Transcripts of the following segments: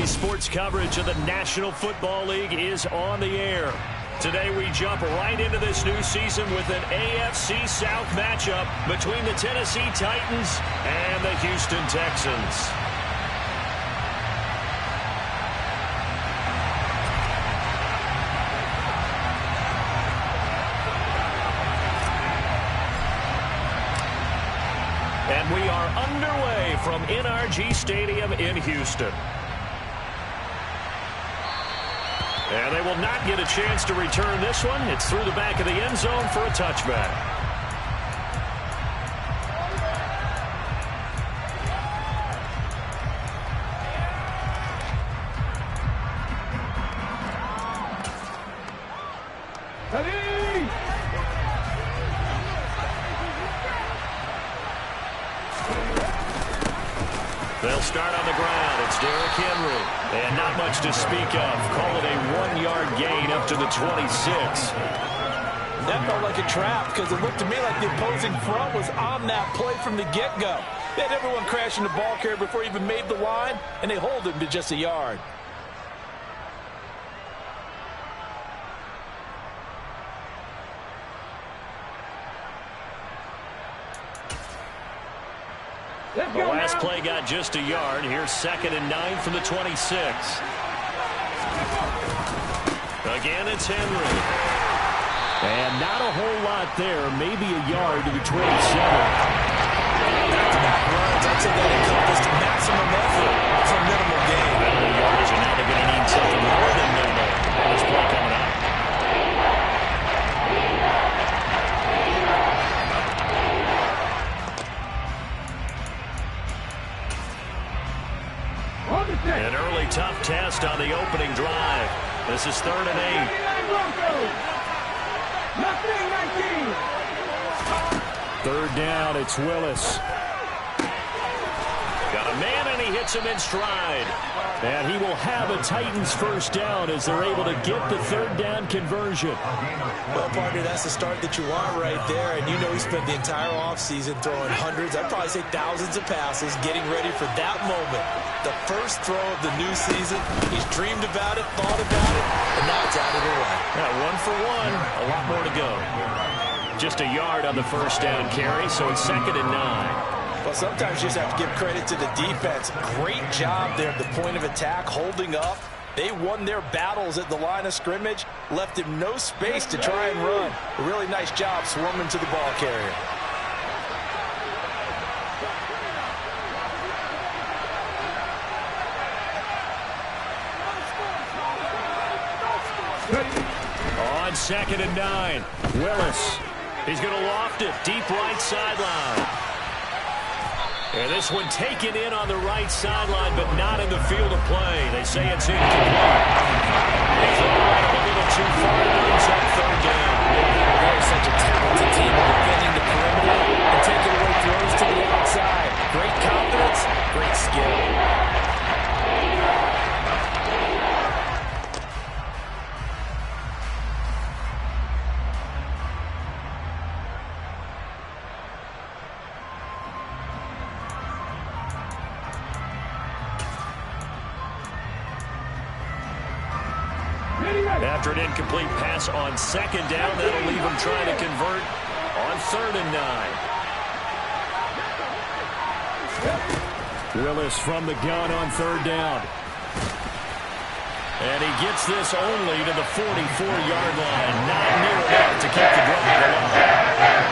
NBC Sports coverage of the National Football League is on the air. Today we jump right into this new season with an AFC South matchup between the Tennessee Titans and the Houston Texans. And we are underway from NRG Stadium in Houston. And they will not get a chance to return this one. It's through the back of the end zone for a touchback. They'll start on the ground. It's Derrick Henry. And not much to speak of. Call it a 1-yard gain up to the 26. That felt like a trap because it looked to me like the opposing front was on that play from the get-go. They had everyone crashing the ball carrier before he even made the line, and they hold him to just a yard. The last play got just a yard. Here's 2nd and 9 from the 26. Again, it's Henry. And not a whole lot there. Maybe a yard to the 27. Back-to-back runs. I'd say that encompassed maximum effort for minimal gain. Minimal yardage, and now they're going to need something more than minimal. And this play coming up. An early tough test on the opening drive. This is 3rd and 8. Third down, it's Willis. Got a man, and he hits him in stride. And he will have a Titans first down as they're able to get the 3rd down conversion. Well, partner, that's the start that you want right there. And you know he spent the entire offseason throwing hundreds, I'd probably say thousands of passes, getting ready for that moment. The first throw of the new season. He's dreamed about it, thought about it, and now it's out of the way. Yeah, 1 for 1. A lot more to go. Just a yard on the first down carry, so it's 2nd and 9. Well, sometimes you just have to give credit to the defense. Great job there at the point of attack, holding up. They won their battles at the line of scrimmage, left him no space to try and run. A really nice job swarming to the ball carrier. On 2nd and 9, Willis. He's going to loft it deep right sideline. And this one taken in on the right sideline, but not in the field of play. They say it's incomplete. They throw right a little too far to lose that 3rd down. They're such a talented team at defending the perimeter and taking away throws to the outside. Great confidence, great skill. After an incomplete pass on 2nd down, that'll leave him trying to convert on 3rd and 9. Willis from the gun on 3rd down. And he gets this only to the 44-yard line. Not near enough to keep the drive alive.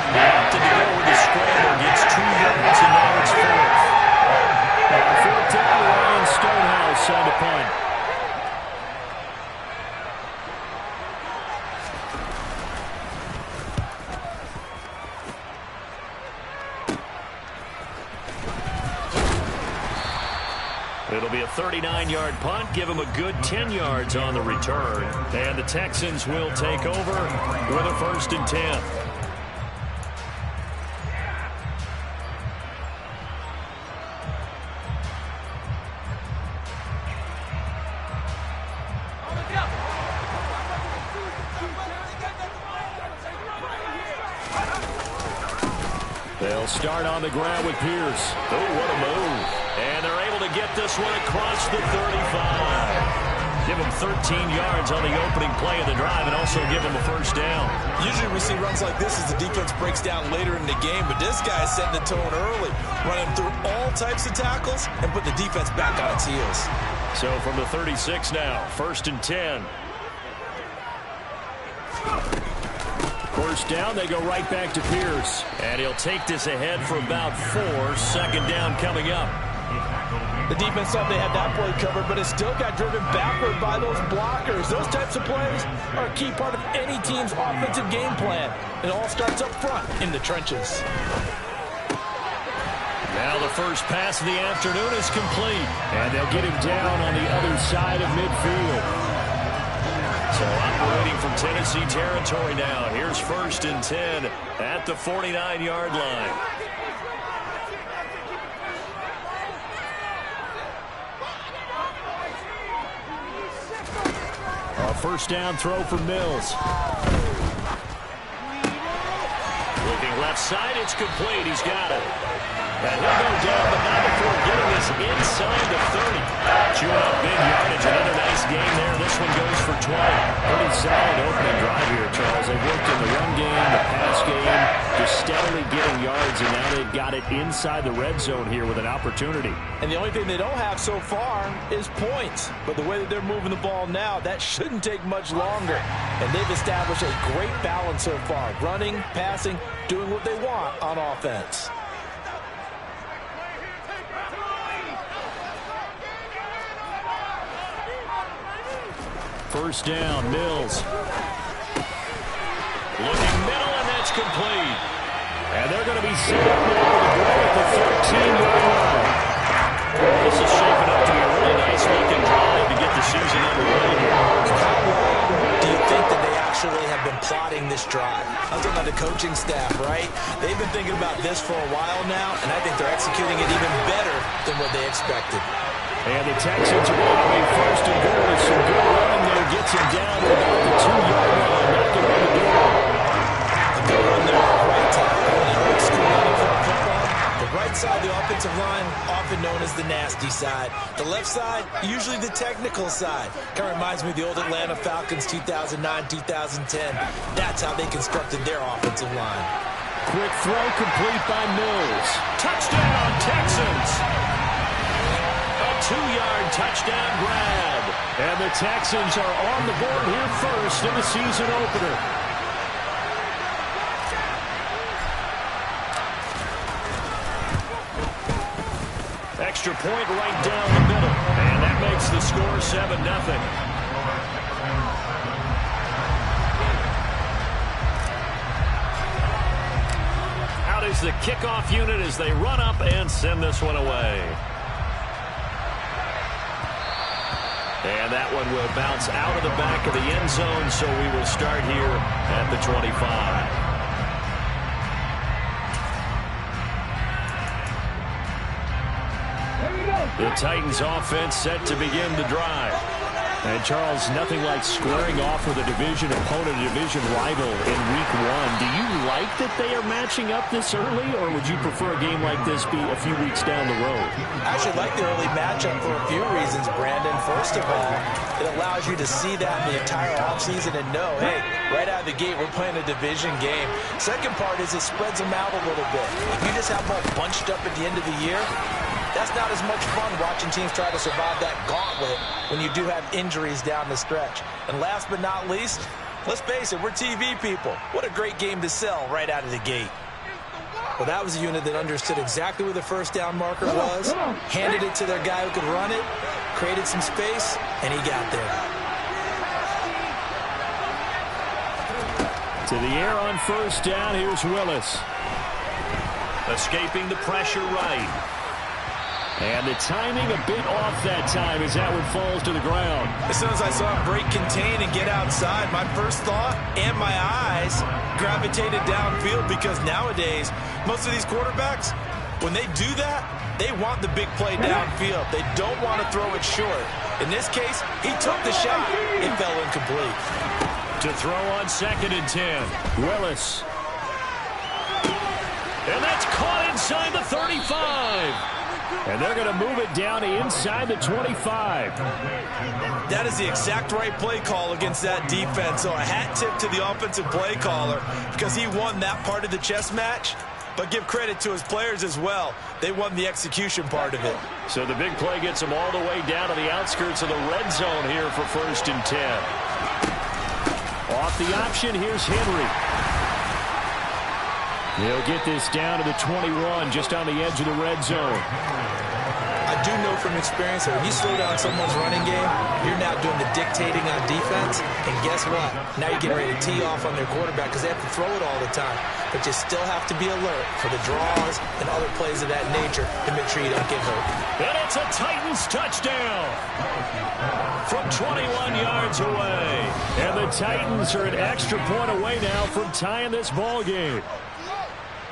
He opted to go with the scramble, gets 2 yards, and now it's 4th. On 4th down, Ryan Stonehouse on the punt. It'll be a 39-yard punt, give him a good 10 yards on the return. And the Texans will take over with a 1st and 10. They'll start on the ground with Pierce. Oh, what a move. And they're able to get this one across the 35. Give him 13 yards on the opening play of the drive and also give him a first down. Usually we see runs like this as the defense breaks down later in the game, but this guy is setting the tone early, running through all types of tackles and putting the defense back on its heels. So from the 36 now, 1st and 10. First down, they go right back to Pierce. And he'll take this ahead for about 4. 2nd down coming up. The defense thought they had that play covered, but it still got driven backward by those blockers. Those types of plays are a key part of any team's offensive game plan. It all starts up front in the trenches. Now the first pass of the afternoon is complete. And they'll get him down on the other side of midfield. So operating from Tennessee territory now. Here's 1st and 10 at the 49-yard line. A first down throw for Mills. Looking left side, it's complete. He's got it. And he'll go down, but not before getting this inside the 30. Chewing up big yardage. Another nice game there. This one goes for 20. Pretty solid opening drive here, Charles. They've worked in the run game, the pass game, just steadily getting yards, and now they've got it inside the red zone here with an opportunity. And the only thing they don't have so far is points. But the way that they're moving the ball now, that shouldn't take much longer. And they've established a great balance so far. Running, passing, doing what they want on offense. First down, Mills. Looking middle, and that's complete. And they're going to be set up now with a goal at the 13-yard line. This is shaping up to be a really nice-looking drive to get the season underway here. How long do you think that they actually have been plotting this drive? I'm talking about the coaching staff, right? They've been thinking about this for a while now, and I think they're executing it even better than what they expected. And the Texans are going to be 1st and goal with some good running there. Gets him down to about the 2-yard line. Knocking on the door. A good run there on the right tackle. And old school NFL football. The right side of the offensive line, often known as the nasty side. The left side, usually the technical side. Kind of reminds me of the old Atlanta Falcons 2009-2010. That's how they constructed their offensive line. Quick throw complete by Mills. Touchdown, Texans! 2-yard touchdown grab. And the Texans are on the board here first in the season opener. Extra point right down the middle. And that makes the score 7-0. Out is the kickoff unit as they run up and send this one away. And that one will bounce out of the back of the end zone, so we will start here at the 25. The Titans offense set to begin the drive. And Charles, nothing like squaring off with a division opponent, a division rival in week 1. Do you like that they are matching up this early, or would you prefer a game like this be a few weeks down the road? I actually like the early matchup for a few reasons, Brandon. First of all, it allows you to see that in the entire offseason and know, hey, right out of the gate, we're playing a division game. Second part is it spreads them out a little bit. If you just have them all bunched up at the end of the year, that's not as much fun watching teams try to survive that gauntlet when you do have injuries down the stretch. And last but not least, let's face it, we're TV people. What a great game to sell right out of the gate. Well, that was a unit that understood exactly where the first down marker was, handed it to their guy who could run it, created some space, and he got there. To the air on first down, here's Willis. Escaping the pressure right. And the timing a bit off that time as that one falls to the ground. As soon as I saw him break contain and get outside, my first thought and my eyes gravitated downfield, because nowadays, most of these quarterbacks, when they do that, they want the big play downfield. They don't want to throw it short. In this case, he took the shot. It fell incomplete. To throw on 2nd and 10. Willis. And that's caught inside the 35. And they're going to move it down to inside the 25. That is the exact right play call against that defense. So a hat tip to the offensive play caller because he won that part of the chess match. But give credit to his players as well. They won the execution part of it. So the big play gets them all the way down to the outskirts of the red zone here for 1st and 10. Off the option, here's Henry. He'll get this down to the 21, just on the edge of the red zone. I do know from experience that when you slow down someone's running game, you're now doing the dictating on defense. And guess what? Now you're getting ready to tee off on their quarterback because they have to throw it all the time. But you still have to be alert for the draws and other plays of that nature to make sure you don't get hurt. And it's a Titans touchdown from 21 yards away. And the Titans are an extra point away now from tying this ball game.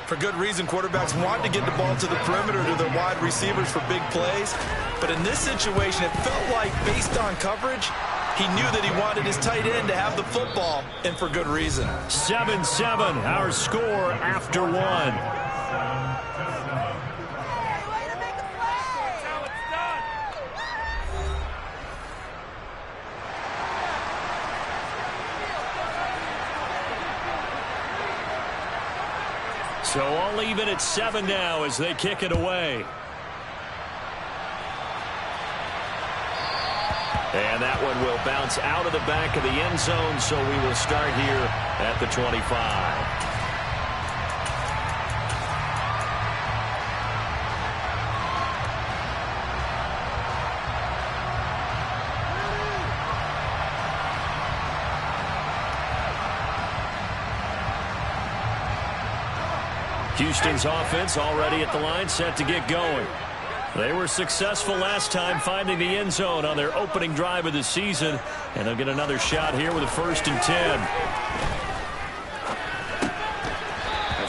For good reason, quarterbacks want to get the ball to the perimeter to their wide receivers for big plays. But in this situation, it felt like, based on coverage, he knew that he wanted his tight end to have the football, and for good reason. 7-7, our score after one. So all even at 7 now as they kick it away. And that one will bounce out of the back of the end zone, so we will start here at the 25. Houston's offense already at the line, set to get going. They were successful last time finding the end zone on their opening drive of the season, and they'll get another shot here with a 1st and 10.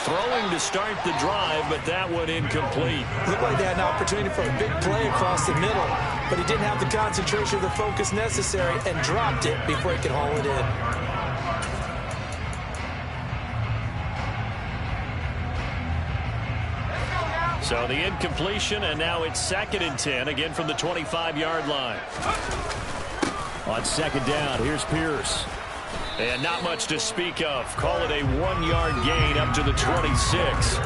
Throwing to start the drive, but that one incomplete. Looked like they had an opportunity for a big play across the middle, but he didn't have the concentration or the focus necessary and dropped it before he could haul it in. So the incompletion, and now it's 2nd and 10, again from the 25-yard line. On 2nd down, here's Pierce. And not much to speak of. Call it a 1-yard gain up to the 26.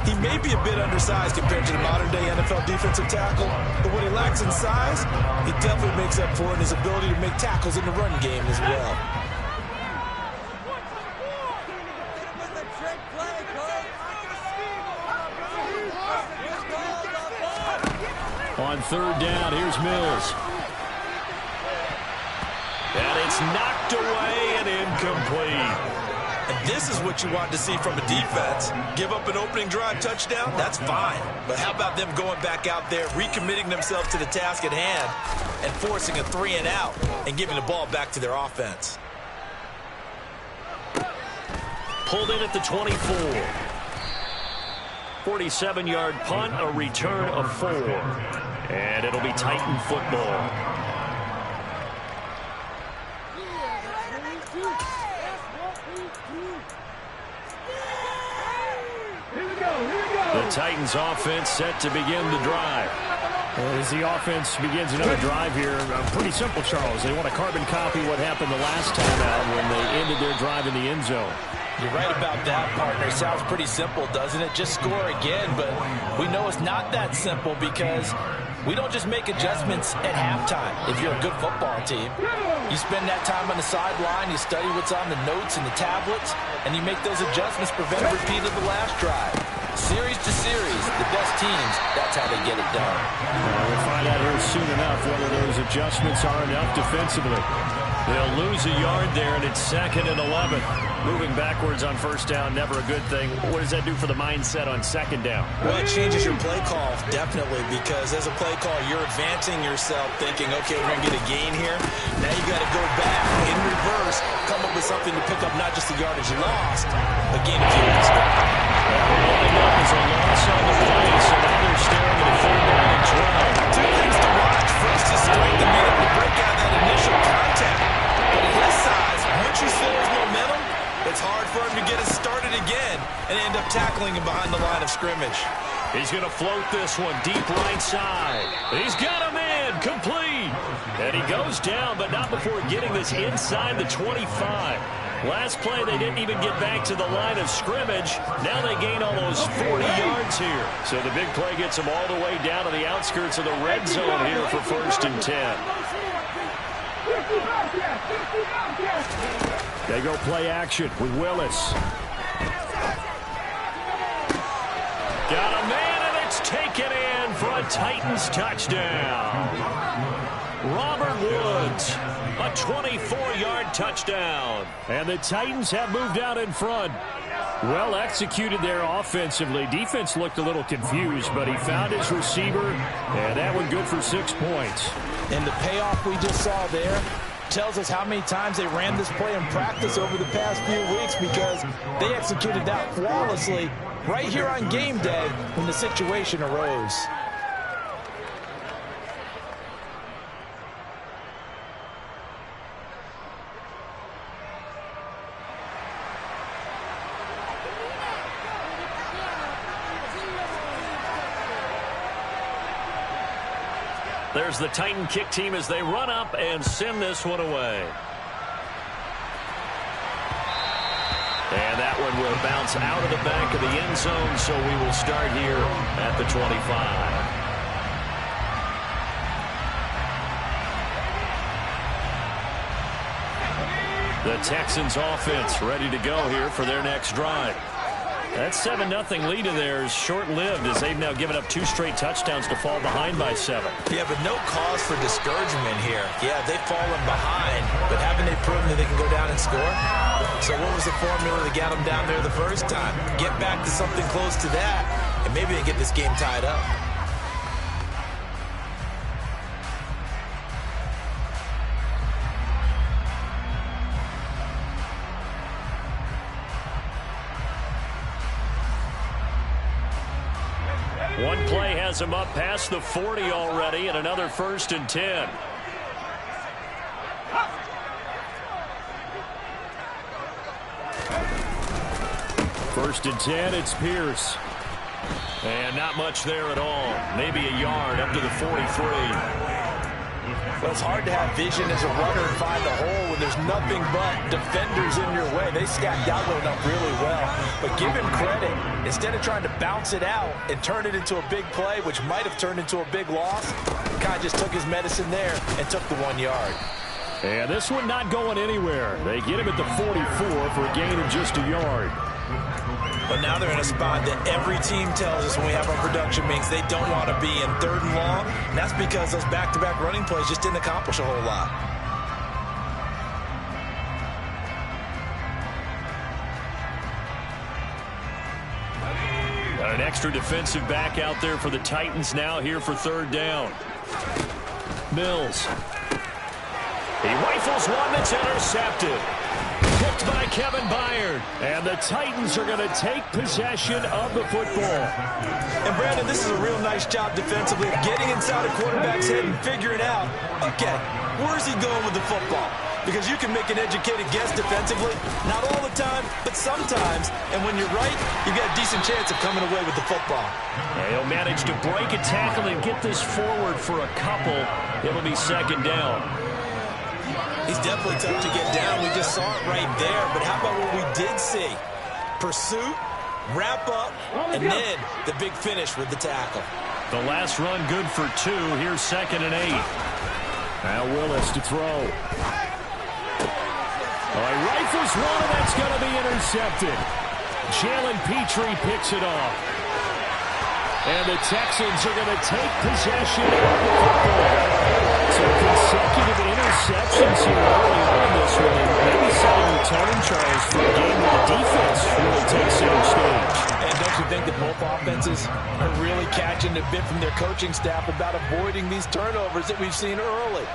He may be a bit undersized compared to the modern-day NFL defensive tackle, but what he lacks in size, he definitely makes up for it in his ability to make tackles in the run game as well. On 3rd down, here's Mills. And it's knocked away and incomplete. And this is what you want to see from a defense. Give up an opening drive touchdown, that's fine. But how about them going back out there, recommitting themselves to the task at hand, and forcing a 3-and-out and giving the ball back to their offense. Pulled in at the 24. 47-yard punt, a return of 4. And it'll be Titan football. The Titans offense set to begin the drive. As the offense begins another drive here, pretty simple, Charles. They want to carbon copy what happened the last time out when they ended their drive in the end zone. You're right about that, partner. Sounds pretty simple, doesn't it? Just score again, but we know it's not that simple because we don't just make adjustments at halftime if you're a good football team. You spend that time on the sideline, you study what's on the notes and the tablets, and you make those adjustments, prevent a repeat of the last drive. Series to series, the best teams, that's how they get it done. We'll find out here soon enough whether those adjustments are enough defensively. They'll lose a yard there, and it's 2nd and 11. Moving backwards on 1st down, never a good thing. What does that do for the mindset on 2nd down? Well, it changes your play call, definitely, because as a play call, you're advancing yourself thinking, okay, we're going to get a gain here. Now you got to go back in reverse, come up with something to pick up not just the yardage lost, but gain a few yards. That'll wind up as a loss on the play, so now they're staring at a 3rd down and 12. Two things to watch. First, his strength to being able to break out that initial contact. But at his size, once you slow his momentum, it's hard for him to get it started again and end up tackling him behind the line of scrimmage. He's going to float this one deep right side. He's got him in, complete. And he goes down, but not before getting this inside the 25. Last play, they didn't even get back to the line of scrimmage. Now they gain almost 40 yards here. So the big play gets them all the way down to the outskirts of the red zone here for 1st and 10. They go play action with Willis. Got a man, and it's taken in for a Titans touchdown. Robert Woods, a 24-yard touchdown. And the Titans have moved out in front. Well executed there offensively. Defense looked a little confused, but he found his receiver, and that one good for 6 points. And the payoff we just saw there tells us how many times they ran this play in practice over the past few weeks, because they executed that flawlessly right here on game day when the situation arose. There's the Titan kick team as they run up and send this one away. And that one will bounce out of the back of the end zone, so we will start here at the 25. The Texans offense ready to go here for their next drive. That 7-0 lead of theirs short-lived, as they've now given up 2 straight touchdowns to fall behind by 7. Yeah, but no cause for discouragement here. Yeah, they've fallen behind, but haven't they proven that they can go down and score? So what was the formula that got them down there the first time? Get back to something close to that, and maybe they get this game tied up. One play has him up past the 40 already, and another 1st and 10. First and 10, it's Pierce. And not much there at all. Maybe a yard up to the 43. Well, it's hard to have vision as a runner and find a hole when there's nothing but defenders in your way. They stacked out up really well. But give him credit. Instead of trying to bounce it out and turn it into a big play, which might have turned into a big loss, the guy just took his medicine there and took the 1 yard. And this one not going anywhere. They get him at the 44 for a gain of just a yard. But now they're in a spot that every team tells us when we have our production meetings they don't want to be in 3rd and long. And that's because those back-to-back running plays just didn't accomplish a whole lot. Got an extra defensive back out there for the Titans now here for 3rd down. Mills. He rifles one that's intercepted. Picked by Kevin Byard. And the Titans are going to take possession of the football. And Brandon, this is a real nice job defensively of getting inside a quarterback's head and figuring out, okay, where's he going with the football? Because you can make an educated guess defensively, not all the time, but sometimes. And when you're right, you've got a decent chance of coming away with the football. And he'll manage to break a tackle and get this forward for a couple. It'll be 2nd down. He's definitely tough to get down. We just saw it right there. But how about what we did see? Pursuit, wrap up, and then the big finish with the tackle. The last run good for 2. Here's 2nd and 8. Now Willis to throw. He rifles one, and that's going to be intercepted. Jalen Petrie picks it off. And the Texans are going to take possession of the football. So consecutive interceptions here early on in this one, and maybe setting the tone, Charles, for a game where the defense really takes center stage. And don't you think that both offenses are really catching a bit from their coaching staff about avoiding these turnovers that we've seen early?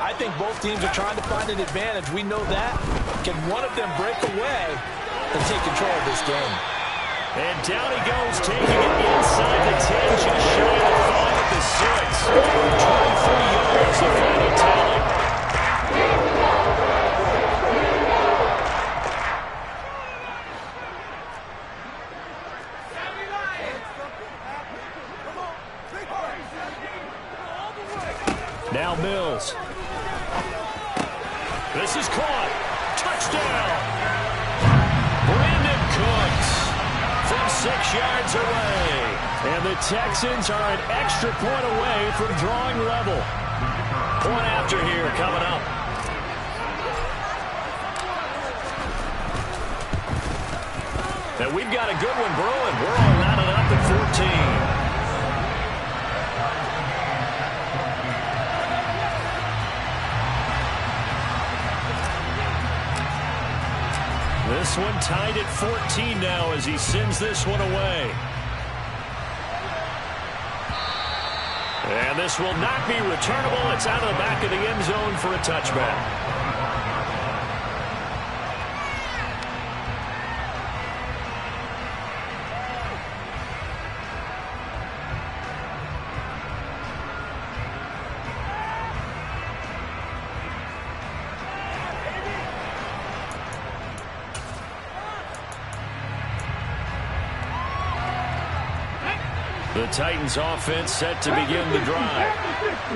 I think both teams are trying to find an advantage. We know that. Can one of them break away and take control of this game? And down he goes, taking it inside the 10, just shy of 5 at the 6. 23 yards, the final tally. This is caught. Touchdown. Brandon Cooks from 6 yards away. And the Texans are an extra point away from drawing level. Point after here coming up. And we've got a good one brewing. We're all knotted up at 14. This one tied at 14 now as he sends this one away. And this will not be returnable. It's out of the back of the end zone for a touchback. The Titans offense set to begin the drive.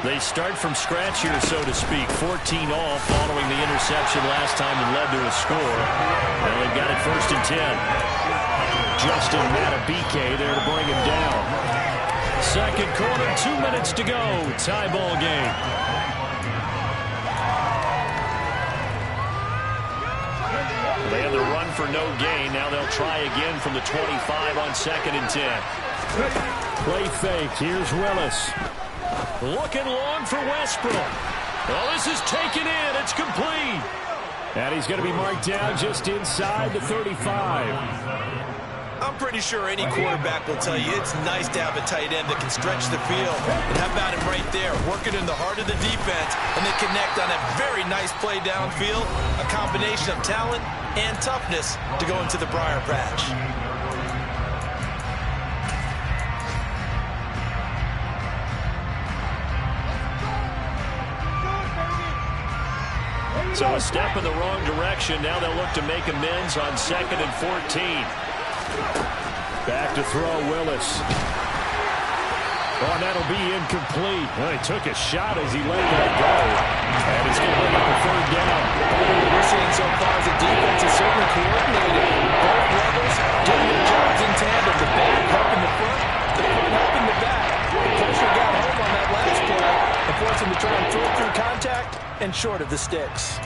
They start from scratch here, so to speak. 14 all following the interception last time that led to a score. Well, they've got it 1st and 10. Justin Matabike there to bring him down. Second quarter, 2 minutes to go. Tie ball game. They had the run for no gain. Now they'll try again from the 25 on 2nd and 10. Play fake. Here's Willis. Looking long for Westbrook. Oh, this is taken in. It's complete. And he's going to be marked down just inside the 35. I'm pretty sure any quarterback will tell you it's nice to have a tight end that can stretch the field. And how about him right there, working in the heart of the defense, and they connect on a very nice play downfield, a combination of talent and toughness to go into the briar patch. So a step in the wrong direction. Now they'll look to make amends on 2nd and 14. Back to throw, Willis. Oh, that'll be incomplete. Well, he took a shot as he let that go. And it's going to bring up a 3rd down. What we're seeing so far is the defense is certainly coordinated. Both levels doing their jobs in tandem. The back helping the front, the front helping the back. The pressure got home on that last play and forced him to try and throw through contact and short of the sticks.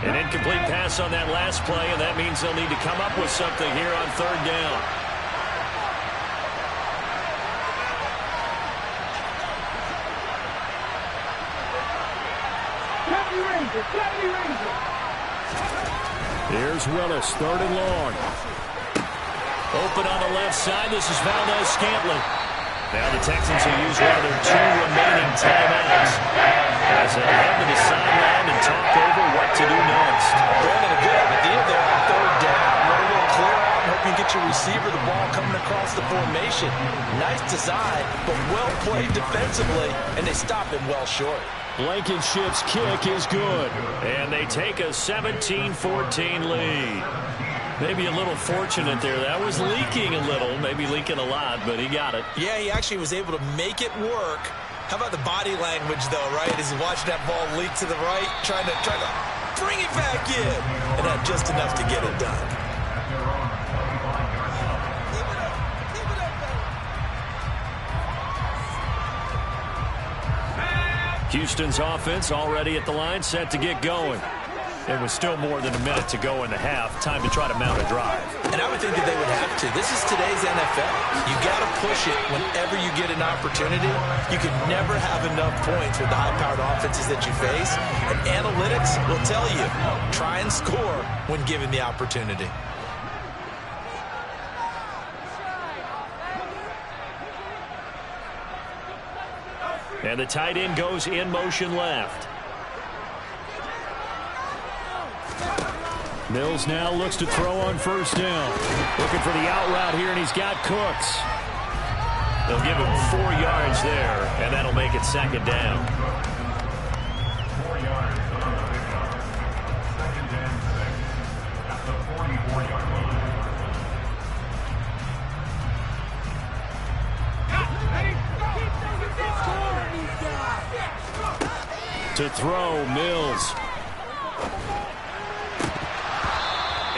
An incomplete pass on that last play, and that means they'll need to come up with something here on 3rd down. Here's Willis, 3rd and long. Open on the left side. This is Valdez-Scantling. Now the Texans will use one of their 2 remaining timeouts as they head to the sideline and talk over what to do next. Brandon, a good idea there on 3rd down. Let a little clear out and hope you get your receiver the ball coming across the formation. Nice design, but well played defensively, and they stop him well short. Blankenship's kick is good, and they take a 17-14 lead. Maybe a little fortunate there. That was leaking a little, maybe leaking a lot, but he got it. Yeah, he actually was able to make it work. How about the body language, though, right? As he watched that ball leak to the right, trying to bring it back in, and had just enough to get it done. Houston's offense already at the line, set to get going. It was still more than a minute to go in the half. Time to try to mount a drive. And I would think that they would have to. This is today's NFL. You got to push it whenever you get an opportunity. You can never have enough points with the high-powered offenses that you face. And analytics will tell you, try and score when given the opportunity. And the tight end goes in motion left. Mills now looks to throw on 1st down. Looking for the out route here, and he's got Cooks. They'll give him 4 yards there, and that'll make it 2nd down. 4 yards on the pickup. 2nd and 6 at the 44-yard line. To throw, Mills.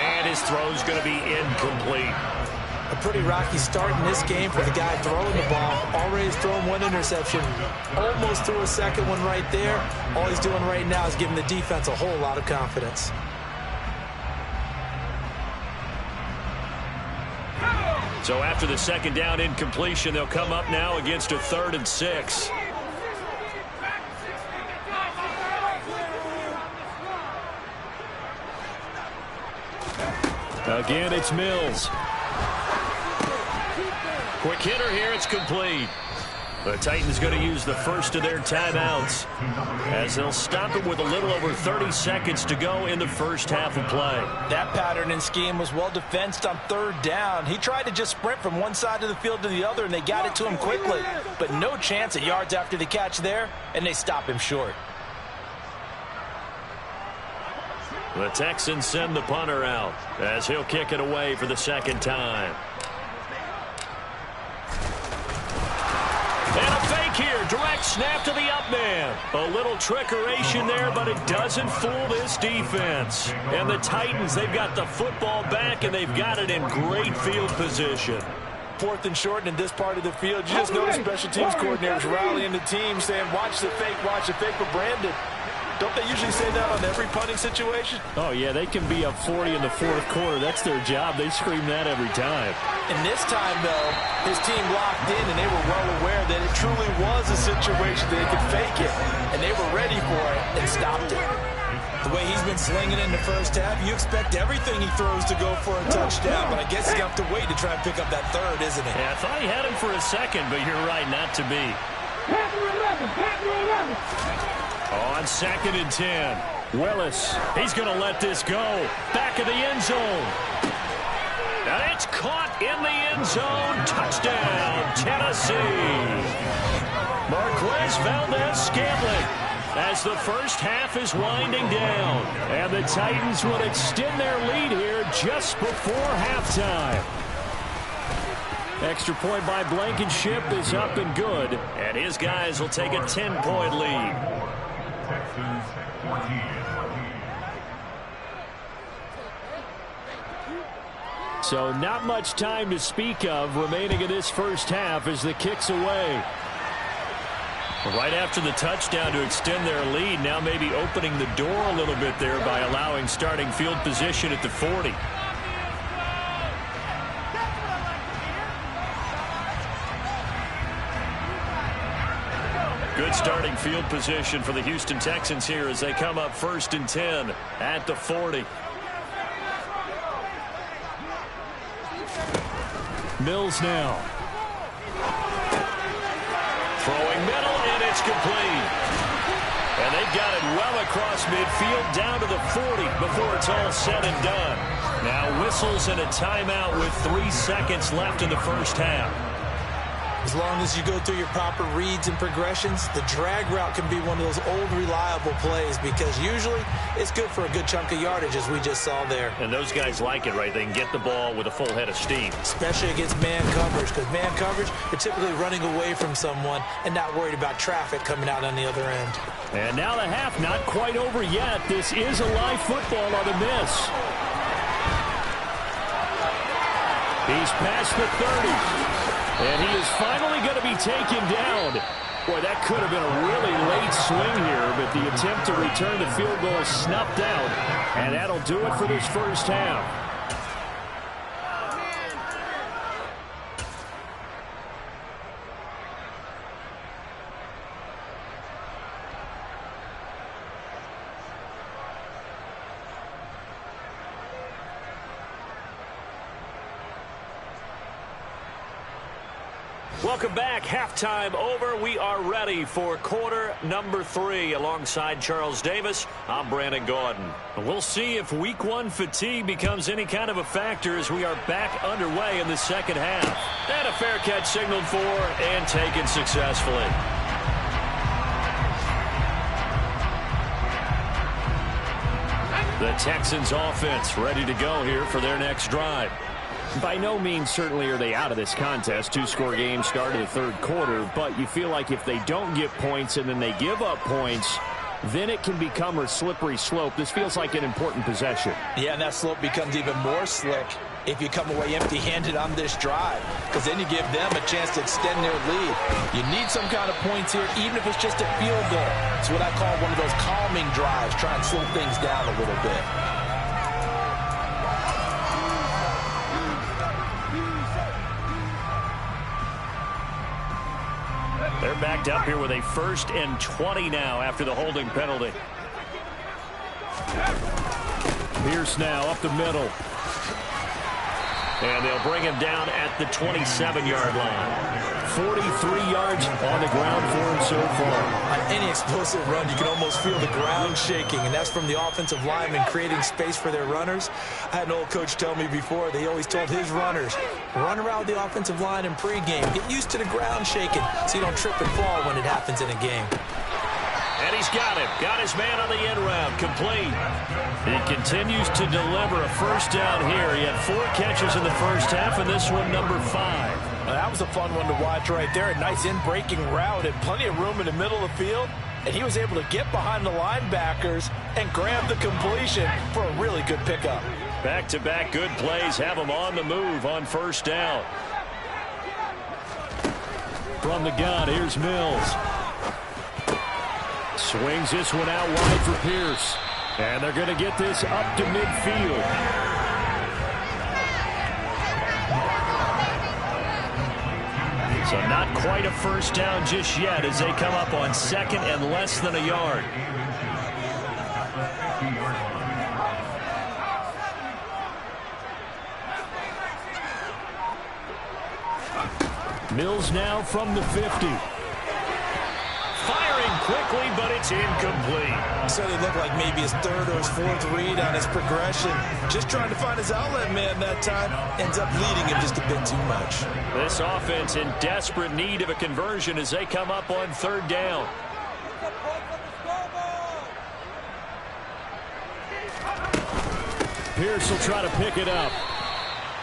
And his throw's going to be incomplete. A pretty rocky start in this game for the guy throwing the ball. Already has thrown one interception. Almost threw a second one right there. All he's doing right now is giving the defense a whole lot of confidence. So after the second down incompletion, they'll come up now against a 3rd and 6. Again, it's Mills. Quick hitter here, it's complete. The Titans going to use the first of their timeouts as they'll stop it with a little over 30 seconds to go in the first half of play. That pattern and scheme was well defensed on 3rd down. He tried to just sprint from one side of the field to the other, and they got it to him quickly. But no chance at yards after the catch there, and they stop him short. The Texans send the punter out as he'll kick it away for the second time. And a fake here. Direct snap to the up man. A little trickeration there, but it doesn't fool this defense. And the Titans, they've got the football back, and they've got it in great field position. 4th and short in this part of the field. You just notice special teams coordinators rallying the team, saying, watch the fake for Brandon. Don't they usually say that on every punting situation? Oh, yeah, they can be up 40 in the 4th quarter. That's their job. They scream that every time. And this time, though, his team locked in, and they were well aware that it truly was a situation that they could fake it, and they were ready for it and stopped it. The way he's been slinging in the first half, you expect everything he throws to go for a touchdown, but I guess he's going to have to wait to try and pick up that 3rd, isn't it? Yeah, I thought he had him for a second, but you're right, not to be. On 2nd and 10, Willis, he's going to let this go. Back of the end zone. And it's caught in the end zone. Touchdown, Tennessee. Marquez Valdez-Scantling as the first half is winding down. And the Titans will extend their lead here just before halftime. Extra point by Blankenship is up and good. And his guys will take a 10-point lead. Texans 14. So not much time to speak of remaining in this first half as the kick's away. Right after the touchdown to extend their lead, now maybe opening the door a little bit there by allowing starting field position at the 40. Good starting field position for the Houston Texans here as they come up 1st and 10 at the 40. Mills now. Throwing middle, and it's complete. And they've got it well across midfield down to the 40 before it's all said and done. Now whistles and a timeout with 3 seconds left in the first half. As long as you go through your proper reads and progressions, the drag route can be one of those old reliable plays because usually it's good for a good chunk of yardage as we just saw there. And those guys like it, right? They can get the ball with a full head of steam. Especially against man coverage because man coverage, you're typically running away from someone and not worried about traffic coming out on the other end. And now the half not quite over yet. This is a live football on the miss. He's past the 30. And he is finally going to be taken down. Boy, that could have been a really late swing here, but the attempt to return the field goal is snuffed out. And that'll do it for this first half. Welcome back. Halftime over. We are ready for quarter number 3. Alongside Charles Davis, I'm Brandon Gaudin. We'll see if week 1 fatigue becomes any kind of a factor as we are back underway in the second half. And a fair catch signaled for and taken successfully. The Texans offense ready to go here for their next drive. By no means certainly are they out of this contest. 2-score game start of the 3rd quarter, but you feel like if they don't get points and then they give up points, then it can become a slippery slope. This feels like an important possession. Yeah, and that slope becomes even more slick if you come away empty-handed on this drive, because then you give them a chance to extend their lead. You need some kind of points here, even if it's just a field goal. It's what I call one of those calming drives, try and slow things down a little bit. They're backed up here with a 1st and 20 now after the holding penalty. Pierce now up the middle. And they'll bring him down at the 27-yard line. 43 yards on the ground for him so far. On any explosive run, you can almost feel the ground shaking, and that's from the offensive linemen creating space for their runners. I had an old coach tell me before, they always told his runners, run around the offensive line in pregame. Get used to the ground shaking so you don't trip and fall when it happens in a game. And he's got him. Got his man on the end round. Complete. He continues to deliver a first down here. He had 4 catches in the first half, and this one number 5. Well, that was a fun one to watch right there. A nice in-breaking route and plenty of room in the middle of the field. And he was able to get behind the linebackers and grab the completion for a really good pickup. Back-to-back good plays have him on the move on first down. From the gun, here's Mills. Swings this one out wide for Pierce. And they're going to get this up to midfield. So not quite a first down just yet as they come up on 2nd and less than a yard. Mills now from the 50. Firing quickly, but it's incomplete. So they look like maybe his 3rd or his 4th read on his progression. Just trying to find his outlet man that time. Ends up leading him just a bit too much. This offense in desperate need of a conversion as they come up on 3rd down. Pierce will try to pick it up.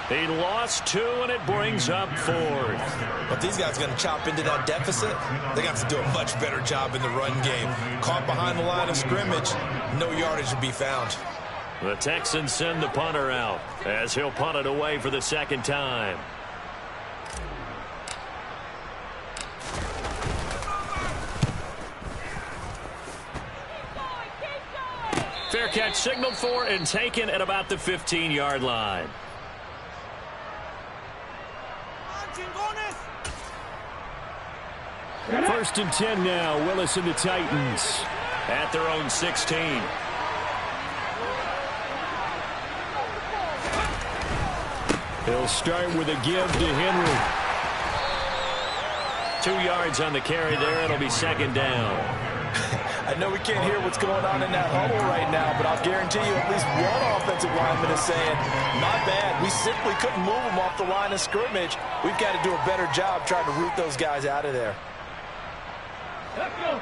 He lost 2, and it brings up 4th. But these guys are going to chop into that deficit. They got to do a much better job in the run game. Caught behind the line of scrimmage, no yardage to be found. The Texans send the punter out as he'll punt it away for the 2nd time. Fair catch signaled for and taken at about the 15-yard line. First and 10 now. Willis and the Titans at their own 16. He'll start with a give to Henry. 2 yards on the carry there. It'll be 2nd down. I know we can't hear what's going on in that huddle right now, but I'll guarantee you at least one offensive lineman is saying, my bad, we simply couldn't move them off the line of scrimmage. We've got to do a better job trying to root those guys out of there. Let's go.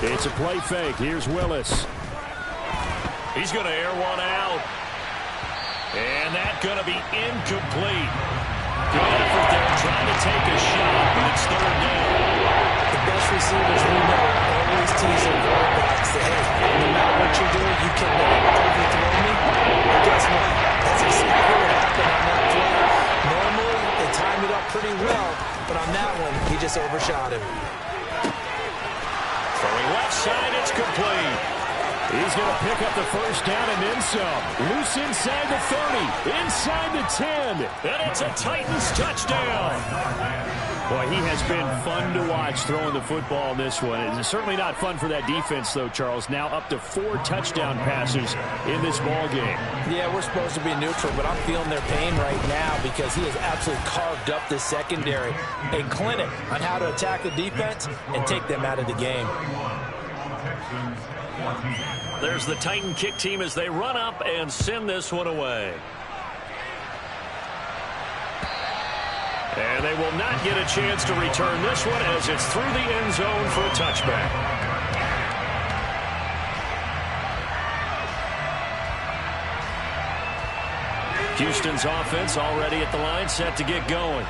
It's a play fake. Here's Willis. He's going to air one out. And that's going to be incomplete. Good effort there trying to take a shot, but it's 3rd down. The best receivers we know always tease their quarterbacks that, hey, no matter what you're doing, you cannot overthrow me. Well, guess what? That's exactly what happened on that play. Normally, they timed it up pretty well, but on that one, he just overshot him. Throwing left side, it's complete. He's going to pick up the first down and then some. Loose inside the 30, inside the 10, and it's a Titans touchdown. Boy, he has been fun to watch throwing the football in this one. It's certainly not fun for that defense, though, Charles. Now up to 4 touchdown passes in this ball game. Yeah, we're supposed to be neutral, but I'm feeling their pain right now because he has absolutely carved up this secondary. A clinic on how to attack the defense and take them out of the game. There's the Titan kick team as they run up and send this one away. And they will not get a chance to return this one as it's through the end zone for a touchback. Houston's offense already at the line, set to get going.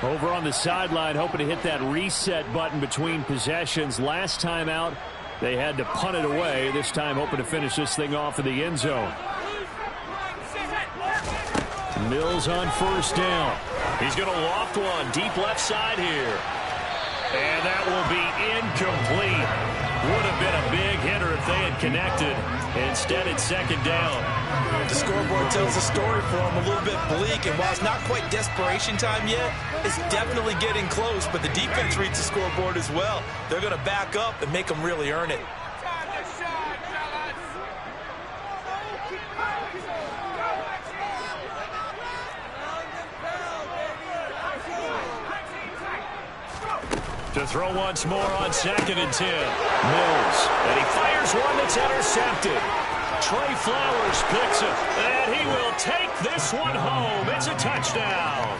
Over on the sideline, hoping to hit that reset button between possessions. Last time out, they had to punt it away. This time, hoping to finish this thing off in the end zone. Mills on first down. He's going to loft one deep left side here. And that will be incomplete. Would have been a big hitter if they had connected. Instead, it's second down. The scoreboard tells a story for him, a little bit bleak. And while it's not quite desperation time yet, it's definitely getting close. But the defense reads the scoreboard as well. They're going to back up and make them really earn it. To throw once more on 2nd and 10. Mills. And he fires one that's intercepted. Trey Flowers picks it. And he will take this one home. It's a touchdown.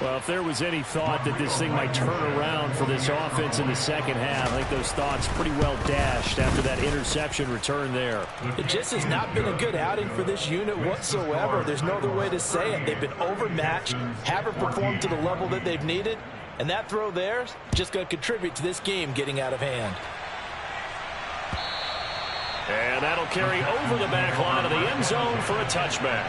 Well, if there was any thought that this thing might turn around for this offense in the second half, I think those thoughts pretty well dashed after that interception return there. It just has not been a good outing for this unit whatsoever. There's no other way to say it. They've been overmatched, haven't performed to the level that they've needed. And that throw there is just going to contribute to this game getting out of hand. And that'll carry over the back line of the end zone for a touchback.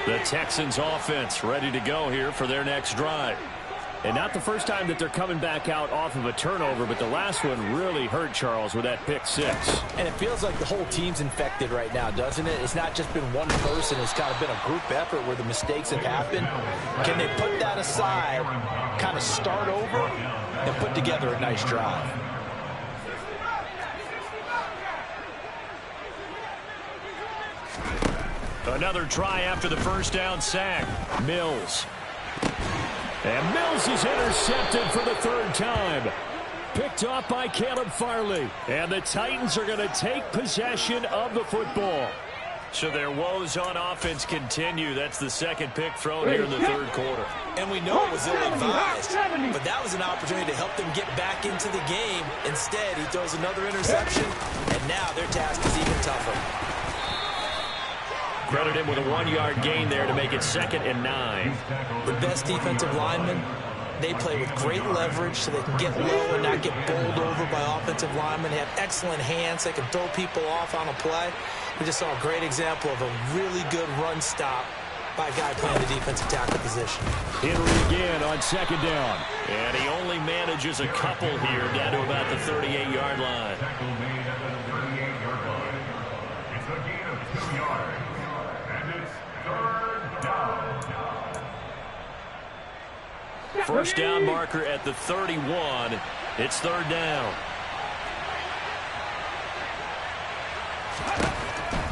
The Texans offense ready to go here for their next drive. And not the first time that they're coming back out off of a turnover, but the last one really hurt Charles with that pick six. And it feels like the whole team's infected right now, doesn't it? It's not just been one person. It's kind of been a group effort where the mistakes have happened. Can they put that aside, kind of start over, and put together a nice drive? Another try after the first down sack. Mills. And Mills is intercepted for the third time. Picked off by Caleb Farley. And the Titans are going to take possession of the football. So their woes on offense continue. That's the second pick thrown here in the third quarter. And we know it was ill-advised, but that was an opportunity to help them get back into the game. Instead, he throws another interception, and now their task is even tougher. Credit him with a 1-yard gain there to make it 2nd and 9. The best defensive linemen, they play with great leverage so they can get low and not get bowled over by offensive linemen. They have excellent hands. They can throw people off on a play. We just saw a great example of a really good run stop by a guy playing the defensive tackle position. Henry again on 2nd down. And he only manages a couple here down to about the 38-yard line. Tackle made at the 38-yard line. It's a gain of 2 yards. And it's 3rd down. First down marker at the 31. It's 3rd down.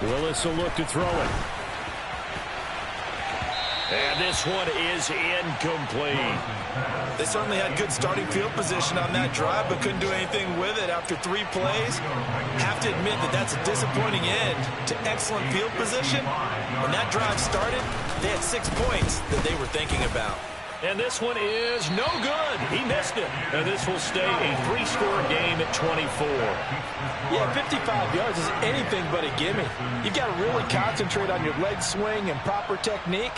Willis will look to throw it. And this one is incomplete. They certainly had good starting field position on that drive, but couldn't do anything with it after 3 plays. Have to admit that that's a disappointing end to excellent field position. When that drive started, they had 6 points that they were thinking about. And this one is no good. He missed it. And this will stay a 3-score game at 24. Yeah, 55 yards is anything but a gimme. You've got to really concentrate on your leg swing and proper technique.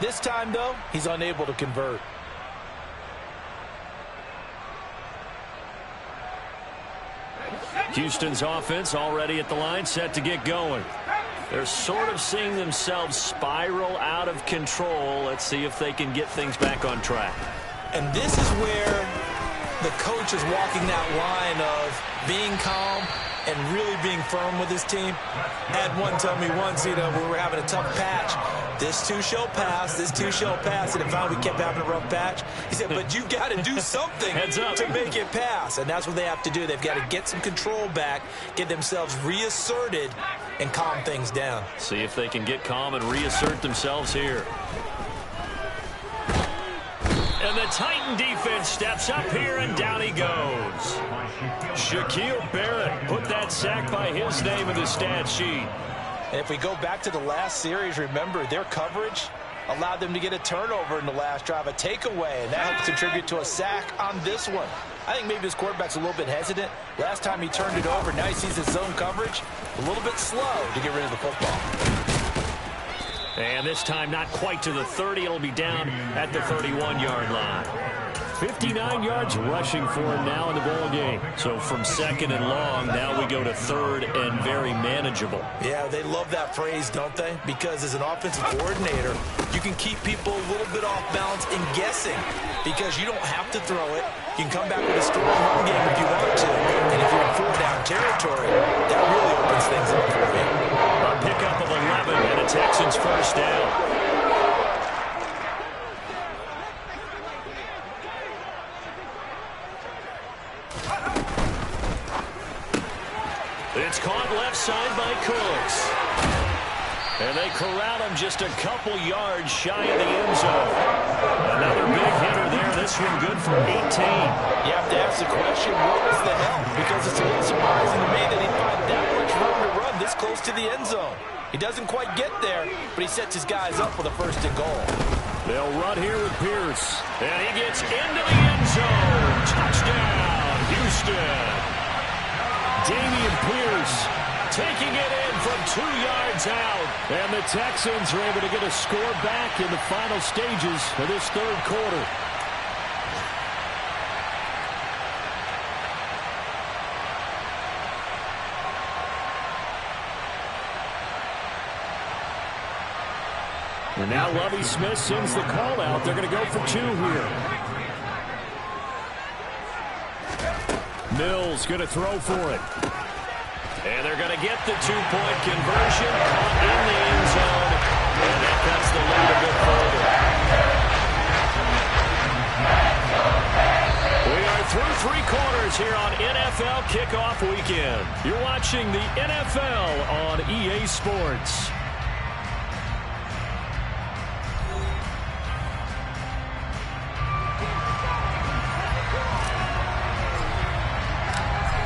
This time, though, he's unable to convert. Houston's offense already at the line, set to get going. They're sort of seeing themselves spiral out of control. Let's see if they can get things back on track. And this is where the coach is walking that line of being calm and really being firm with his team. Had one tell me once, we were having a tough patch. This too shall pass, this too shall pass. And finally we kept having a rough patch. He said, but you got to do something to make it pass. And that's what they have to do. They've got to get some control back, get themselves reasserted, and calm things down. See if they can get calm and reassert themselves here. And the Titan defense steps up here, and down he goes. Shaquille Barrett put that sack by his name in the stat sheet. And if we go back to the last series, remember, their coverage allowed them to get a turnover in the last drive, a takeaway, and that helps contribute to a sack on this one. I think maybe his quarterback's a little bit hesitant. Last time he turned it over, now he sees his zone coverage, a little bit slow to get rid of the football. And this time not quite to the 30. It'll be down at the 31-yard line. 59 yards rushing for him now in the ball game. So from second and long, now we go to third and very manageable. Yeah, they love that phrase, don't they? Because as an offensive coordinator, you can keep people a little bit off balance and guessing because you don't have to throw it. You can come back with a strong run game if you want to. And if you're in four-down territory, that really opens things up for you. A pickup of 11 and a Texans first down. It's caught left side by Cooks. And they corral him just a couple yards shy of the end zone. Another big hitter there. This one good for 18. You have to ask the question, what was the help? Because it's a little surprising to me that he found that much room to run this close to the end zone. He doesn't quite get there, but he sets his guys up for the first and goal. They'll run here with Pierce. And he gets into the end zone. Touchdown, Houston. Damian Pierce taking it in from 2 yards out. And the Texans are able to get a score back in the final stages of this third quarter. And now Lovie Smith sends the call out. They're going to go for 2 here. Mills going to throw for it. And they're going to get the 2-point conversion. Caught in the end zone. And that cuts the lead a bit further. We are through 3 quarters here on NFL Kickoff Weekend. You're watching the NFL on EA Sports.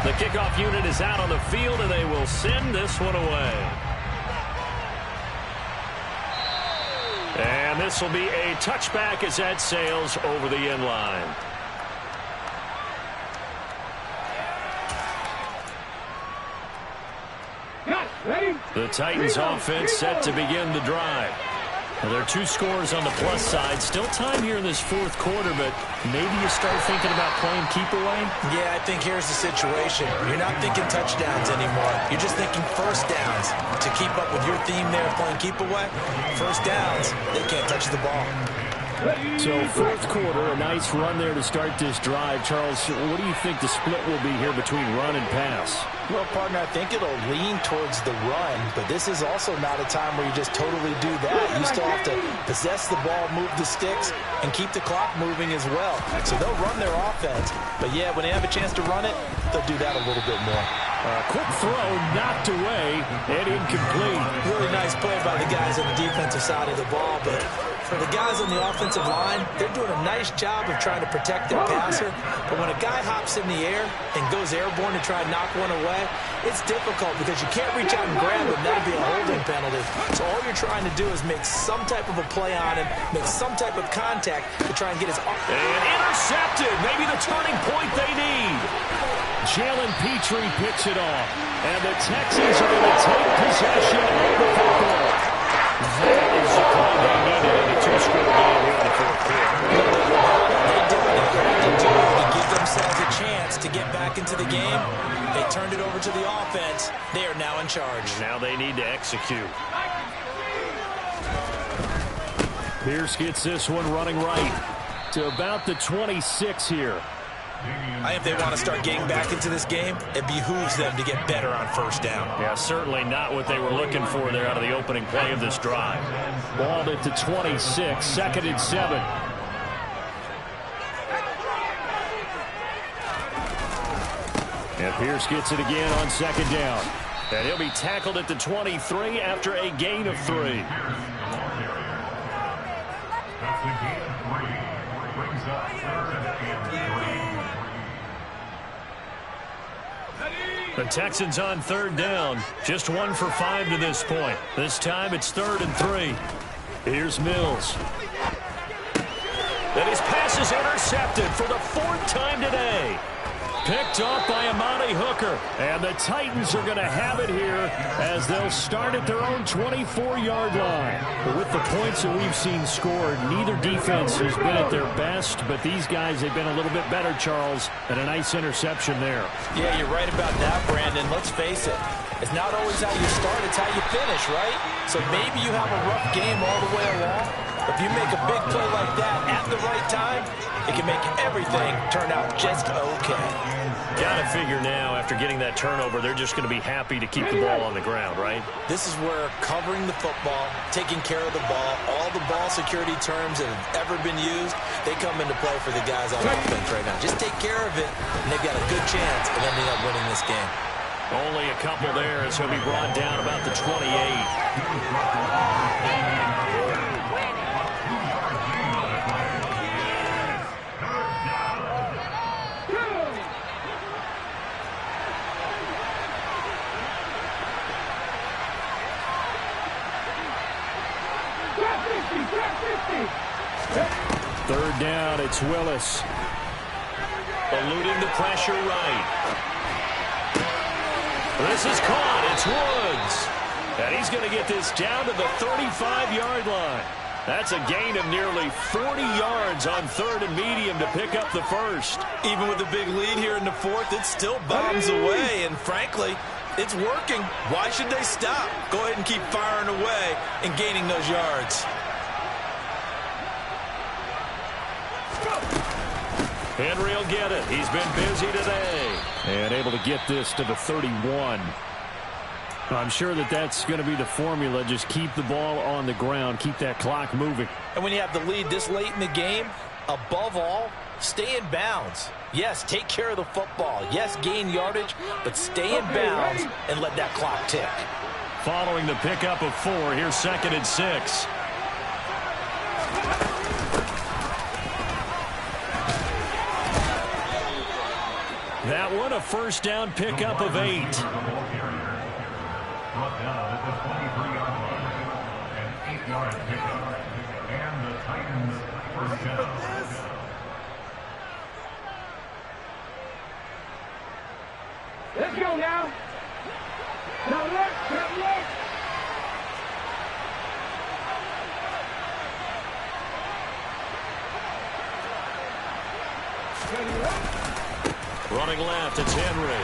The kickoff unit is out on the field, and they will send this one away. And this will be a touchback as that sails over the end line. The Titans offense set to begin the drive. Well, there are 2 scores on the plus side. Still time here in this fourth quarter, but maybe you start thinking about playing keep away? Yeah, I think here's the situation. You're not thinking touchdowns anymore. You're just thinking first downs. To keep up with your theme there playing keep away, first downs, they can't touch the ball. So fourth quarter, a nice run there to start this drive. Charles, what do you think the split will be here between run and pass? Well, partner, I think it'll lean towards the run, but this is also not a time where you just totally do that. You still have to possess the ball, move the sticks, and keep the clock moving as well. So they'll run their offense, but yeah, when they have a chance to run it, they'll do that a little bit more. Quick throw, knocked away, and incomplete. Really nice play by the guys on the defensive side of the ball, but for the guys on the offensive line, they're doing a nice job of trying to protect their passer. But when a guy hops in the air and goes airborne to try and knock one away, it's difficult because you can't reach out and grab him. That'll be a holding penalty. So all you're trying to do is make some type of a play on him, make some type of contact to try and get his arm. And intercepted. Maybe the turning point they need. Jalen Petrie picks it off. And the Texans are going to take possession of the football. That is the play they needed in a 2-score game here in the fourth quarter. They did what they had to do to give themselves a chance to get back into the game. They turned it over to the offense. They are now in charge. Now they need to execute. Pierce gets this one running right to about the 26 here. I think if they want to start getting back into this game, it behooves them to get better on first down. Yeah, certainly not what they were looking for there out of the opening play of this drive. Balled at the 26, 2nd and 7. And Pierce gets it again on 2nd down. And he'll be tackled at the 23 after a gain of 3. That's a gain of 3. Brings up 3rd and 3. The Texans on 3rd down. Just 1 for 5 to this point. This time it's 3rd and 3. Here's Mills. And his pass is intercepted for the 4th time today. Picked off by Amani Hooker. And the Titans are going to have it here as they'll start at their own 24-yard line. But with the points that we've seen scored, neither defense has been at their best. But these guys have been a little bit better, Charles, and a nice interception there. Yeah, you're right about that, Brandon. Let's face it. It's not always how you start, it's how you finish, right? So maybe you have a rough game all the way along. If you make a big play like that at the right time, it can make everything turn out just okay. Gotta figure now, after getting that turnover, they're just going to be happy to keep the ball on the ground, right? This is where covering the football, taking care of the ball, all the ball security terms that have ever been used, they come into play for the guys on offense right now. Just take care of it, and they've got a good chance of ending up winning this game. Only a couple there as he'll be brought down about the 28. Third down, it's Willis. Eluding the pressure right. This is caught. It's Woods. And he's going to get this down to the 35-yard line. That's a gain of nearly 40 yards on 3rd and medium to pick up the first. Even with a big lead here in the 4th, it still bombs away. And frankly, it's working. Why should they stop? Go ahead and keep firing away and gaining those yards. Henry will get it. He's been busy today. And able to get this to the 31. I'm sure that that's going to be the formula. Just keep the ball on the ground. Keep that clock moving. And when you have the lead this late in the game, above all, stay in bounds. Yes, take care of the football. Yes, gain yardage, but stay in bounds and let that clock tick. Following the pickup of 4, here's 2nd and 6. That one, a first down pickup of 8. Brought down at the 23-yard line. An 8-yard pickup. And the Titans first down. Let's go now. Now look, now look. Running left, it's Henry.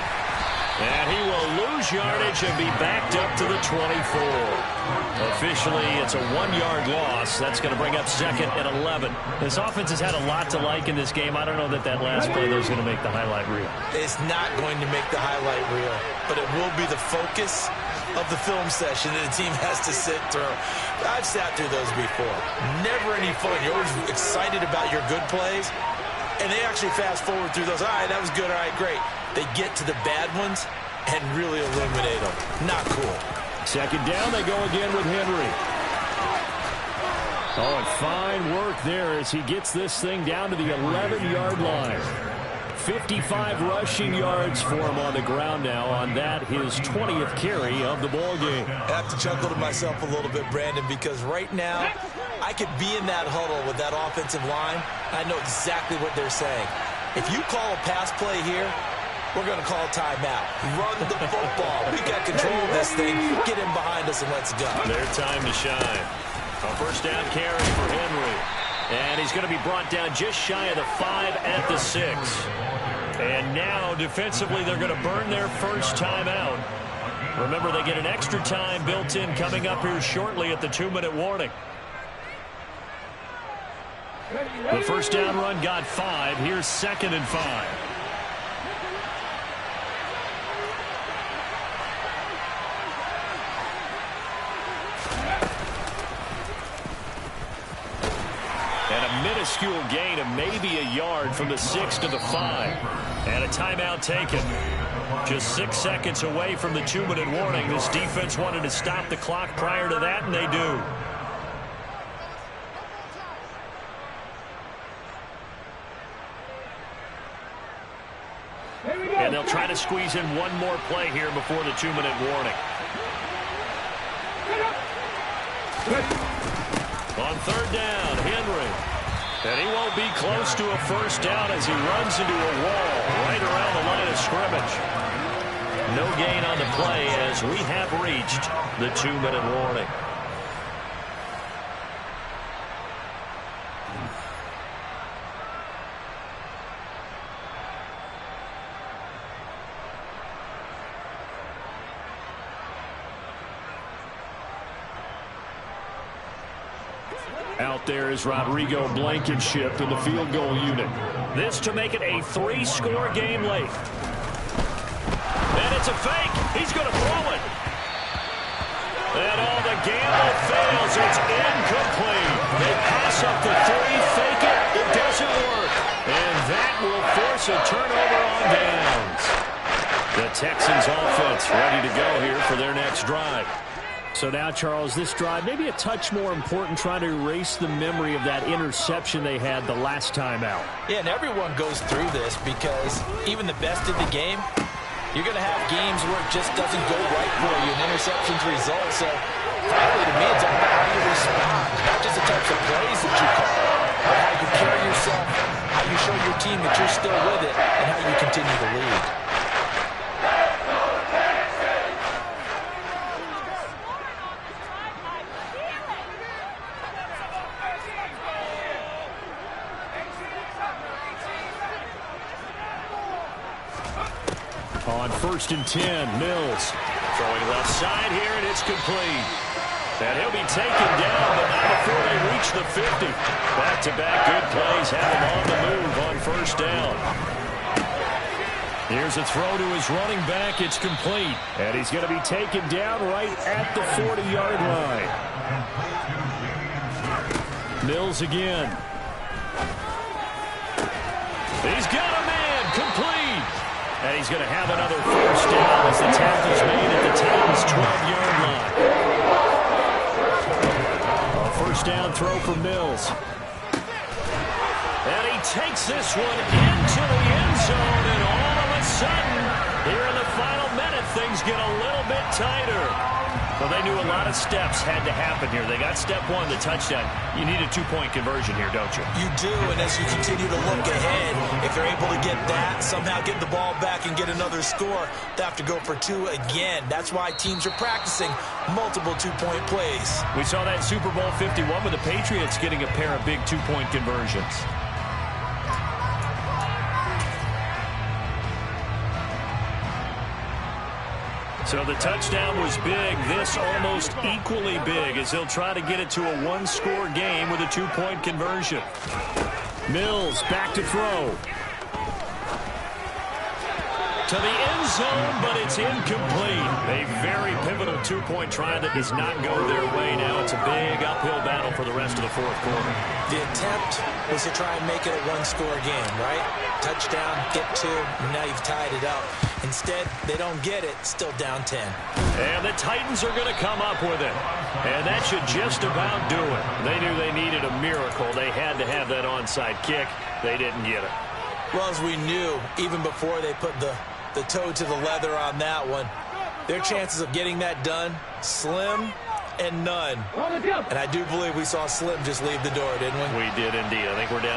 And he will lose yardage and be backed up to the 24. Officially, it's a 1-yard loss. That's going to bring up 2nd and 11. This offense has had a lot to like in this game. I don't know that that last play is going to make the highlight reel. It's not going to make the highlight reel, but it will be the focus of the film session that the team has to sit through. I've sat through those before. Never any fun. You're always excited about your good plays. And they actually fast forward through those. All right, that was good. All right, great. They get to the bad ones and really eliminate them. Not cool. 2nd down, they go again with Henry. Oh, and fine work there as he gets this thing down to the 11-yard line. 55 rushing yards for him on the ground now on that, his 20th carry of the ball game. I have to chuckle to myself a little bit, Brandon, because right now I could be in that huddle with that offensive line. I know exactly what they're saying. If you call a pass play here, we're going to call a timeout. Run the football. We got control of this thing. Get in behind us and let's go. Their time to shine. A first down carry for Henry. And he's going to be brought down just shy of the 5 at the 6. And now, defensively, they're going to burn their first time out. Remember, they get an extra time built in coming up here shortly at the 2-minute warning. The first down run got 5. Here's 2nd and 5. And a minuscule gain of maybe a yard from the 6 to the 5. And a timeout taken. Just 6 seconds away from the 2-minute warning. This defense wanted to stop the clock prior to that, and they do. And they'll try to squeeze in one more play here before the 2-minute warning. On third down, Henry. And he won't be close to a first down as he runs into a wall right around the line of scrimmage. No gain on the play as we have reached the 2-minute warning. Out there is Rodrigo Blankenship in the field goal unit. This to make it a 3-score game late. And it's a fake. He's going to throw it. And all the gamble fails. It's incomplete. They pass up the 3, fake it. It doesn't work. And that will force a turnover on downs. The Texans offense ready to go here for their next drive. So now, Charles, this drive maybe a touch more important, trying to erase the memory of that interception they had the last time out. Yeah, and everyone goes through this because even the best in the game, you're going to have games where it just doesn't go right for you and interceptions result. So, frankly, to me, it's all about how you respond, not just the types of plays that you call, but how you carry yourself, how you show your team that you're still with it, and how you continue to lead. On 1st and 10, Mills throwing left side here, and it's complete. And he'll be taken down, but not before they reach the 50. Back-to-back good plays have him on the move on 1st down. Here's a throw to his running back. It's complete. And he's going to be taken down right at the 40-yard line. Mills again. He's got a man. Complete. And he's going to have another 1st down as the tackle's made at the Titans' 12-yard line. A 1st down throw for Mills. And he takes this one into the end zone, and all of a sudden, here in the final minute, things get a little bit tighter. Well, they knew a lot of steps had to happen here. They got step 1, the touchdown. You need a 2-point conversion here, don't you? You do, and as you continue to look ahead, if they're able to get that, somehow get the ball back and get another score, they have to go for 2 again. That's why teams are practicing multiple 2-point plays. We saw that Super Bowl 51 with the Patriots getting a pair of big 2-point conversions. So the touchdown was big. This almost equally big as they'll try to get it to a 1-score game with a 2-point conversion. Mills back to throw. To the end zone, but it's incomplete. A very pivotal 2-point try that does not go their way. Now it's a big uphill battle for the rest of the 4th quarter. The attempt was to try and make it a 1-score game, right? Touchdown, get 2, and now you've tied it up. Instead, they don't get it, still down 10. And the Titans are going to come up with it. And that should just about do it. They knew they needed a miracle. They had to have that onside kick. They didn't get it. Well, as we knew, even before they put the toe to the leather on that one, their chances of getting that done, slim and none. And I do believe we saw Slim just leave the door, didn't we? We did indeed. I think we're down